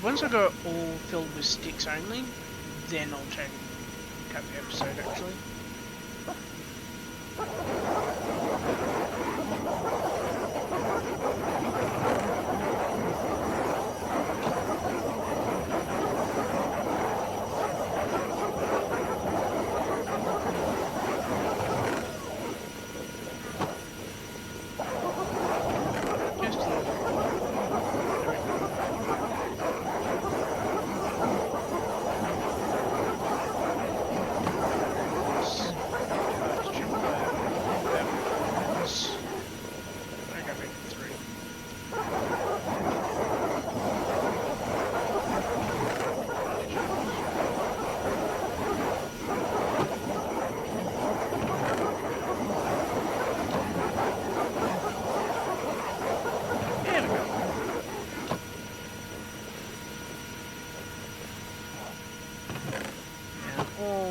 once I got all filled with sticks only, then I'll cut the episode actually.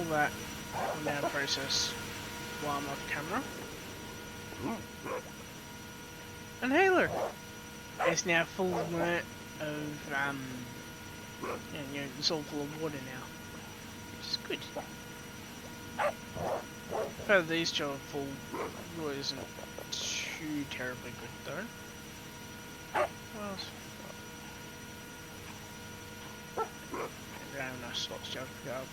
That will now process while I'm off camera. And hey look! It's now full of it's all full of water now. Which is good. Further these two are full really isn't too terribly good though. What else? Don't have enough slots to go up.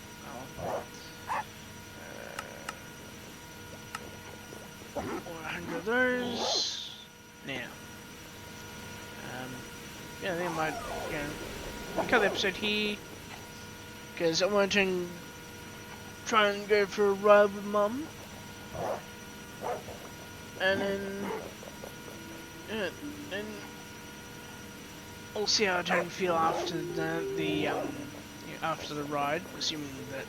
Or 100 of those now. Yeah, I think I might, cut the episode here because I want to try and go for a ride with Mum, and then I'll see how I don't feel after after the ride, assuming that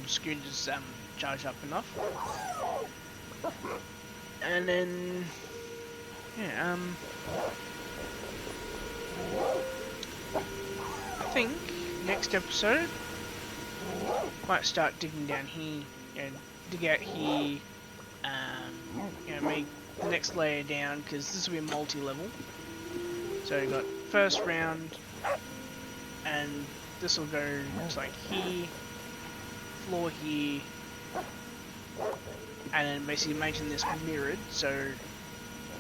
Scooter's charged up enough. And then, yeah, I think next episode might start digging down here, dig out here, make the next layer down, because this will be a multi-level. So you got first round, and this will go to like here, floor here, and then basically making this mirrored, so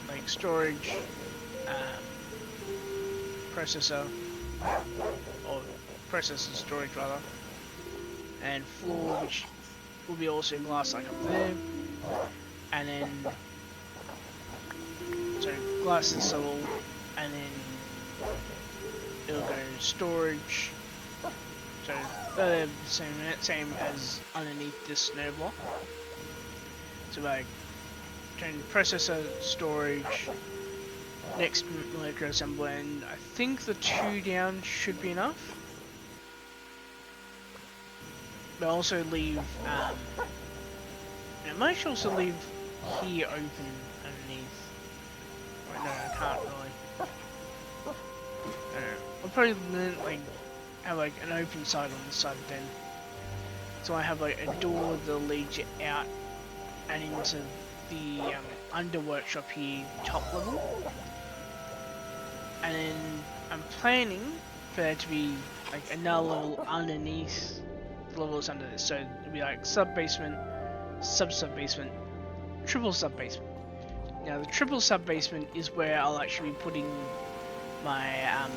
like storage, processor, or processor storage rather, and floor, which will be also glass like up there, and then so glass and subtle, and then it'll go storage. So they're the same as underneath this snow block. So like turn processor, storage, next molecular assembly, and I think the 2 down should be enough. But also leave I might also leave here open underneath. Wait, no, I can't really. I'll probably like have like an open side on the side then. So I have like a door that leads you out and into the under workshop here, top level. And then I'm planning for there to be like another level underneath the levels under this. So it'll be like sub basement, sub basement, triple sub basement. Now the triple sub basement is where I'll actually be putting my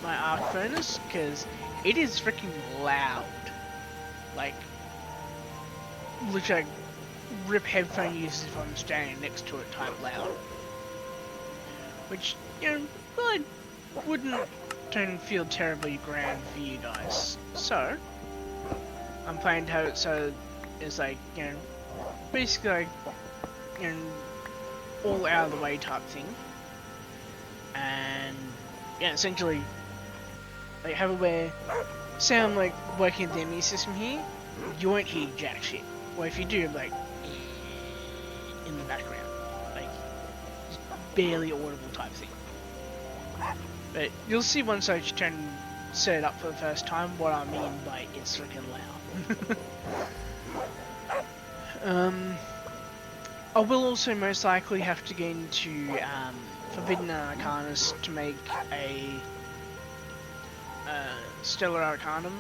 my arc furnace, because it is freaking loud. Like literally like, rip headphone users if I'm standing next to it type loud. Which, really don't feel terribly grand for you guys. So I'm planning to have it so it's like, basically like, all out of the way type thing. And yeah, essentially like have it where, say I'm like working at the ME system here, you won't hear jack shit. Or if you do, like in the background, like just barely audible type thing. But you'll see once I set it up for the first time what I mean by it's freaking loud. I will also most likely have to get into Forbidden Arcanas to make a Stellar Arcanum,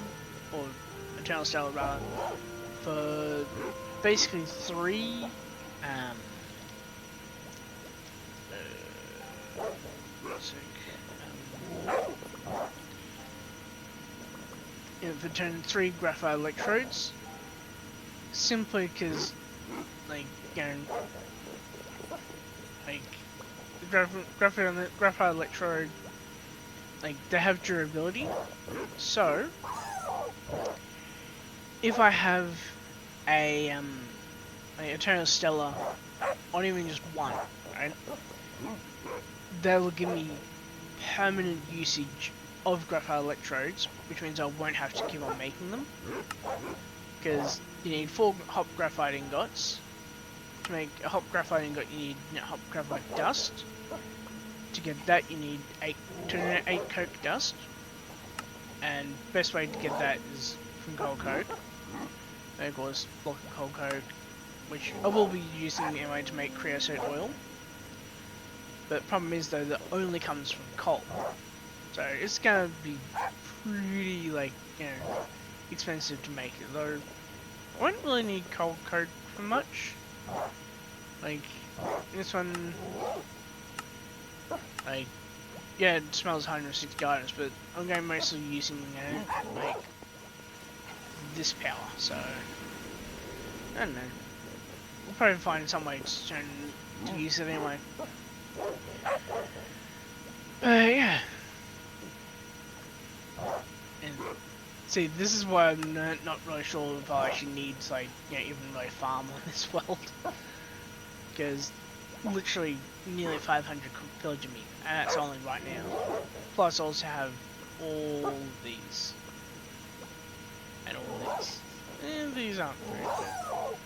or Eternal Stellar rather, for basically 3 for turning 3 graphite electrodes, simply because, like, you know, like, the graphite electrode, like, they have durability, so, if I have a, Eternal Stellar, or even just one, right, that will give me permanent usage of graphite electrodes, which means I won't have to keep on making them, because you need 4 hop graphite ingots. To make a hop graphite ingot, you need hop graphite dust. To get that, you need 8 coke dust, and best way to get that is from coal coke. And of course, block of coal coke, which I will be using anyway to make creosote oil. But the problem is though, that only comes from coal. So it's gonna be pretty, like, you know, expensive to make it. Though I won't really need coal coke for much. Like, this one, like, yeah, it smells 160 items, but I'm going mostly using, like, this power, so, I don't know. We'll probably find some way to use it anyway. Yeah. And see, this is why I'm not really sure if I actually need to, like, you know, even really farm on this world. Because literally nearly 500 pillager meat, and that's only right now. Plus I also have all these. And all these. And these aren't very good.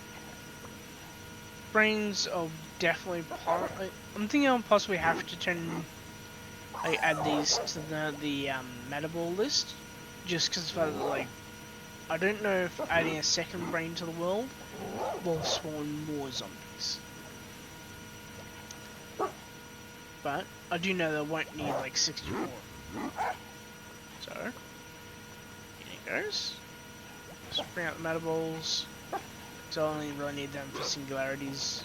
Brains are definitely I'm thinking I'll possibly have to add these to the metaball list, just because, like, I don't know if adding a second brain to the world will spawn more zombies. But I do know that I won't need like 64. So here it goes. Just bring out the metaballs. So I only really need them for singularities.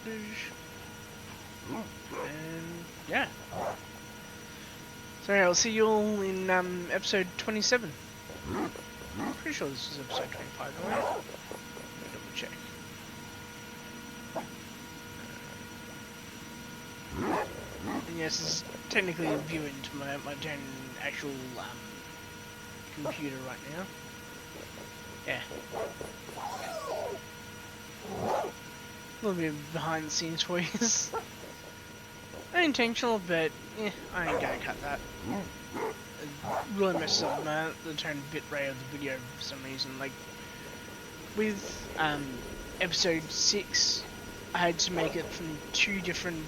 And yeah. So yeah, I'll see you all in episode 27. I'm pretty sure this is episode 25, right? Let me double check. And yes, this is technically a view into my actual computer right now. Yeah. A little bit of behind the scenes for you. Unintentional, but I ain't gonna cut that. It really messes up the turn bitrate of the video for some reason. Like with episode 6, I had to make it from 2 different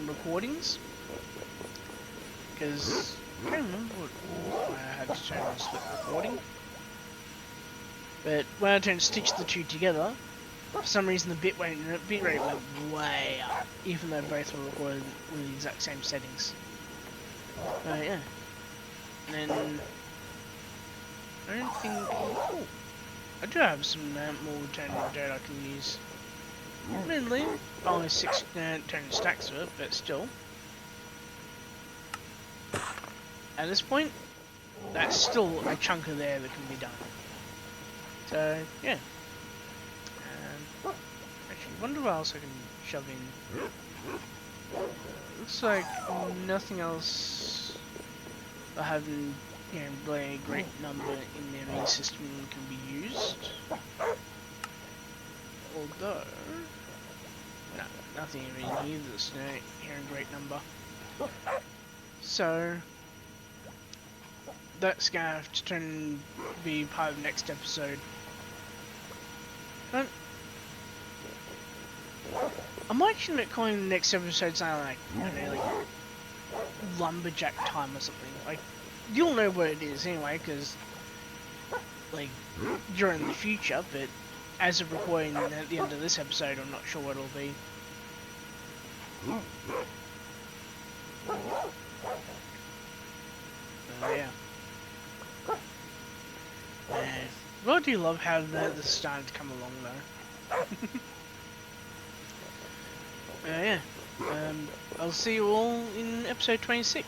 recordings, because I can't remember what I had to turn on split recording. But when I turned to stitch the 2 together, for some reason the bitrate went way up, even though both were recorded with the exact same settings. Yeah. And then I don't think. Oh, I do have some more turn dirt I can use. Mainly, only 6 turn stacks of it, but still. At this point, that's still a chunk of there that can be done. So, yeah. Actually, wonder what else I can shove in. Looks like nothing else I haven't, really a great number in the enemy system can be used. Although, no, nothing even here that's here in great number. So that's gonna have to be part of the next episode. I'm actually calling the next episode something like, I don't know, like Lumberjack time or something. Like, you'll know what it is anyway, because like you're in the future, but as of recording at the end of this episode, I'm not sure what it'll be. Yeah. Well, do you love how the starting to come along though? Yeah. I'll see you all in episode 26.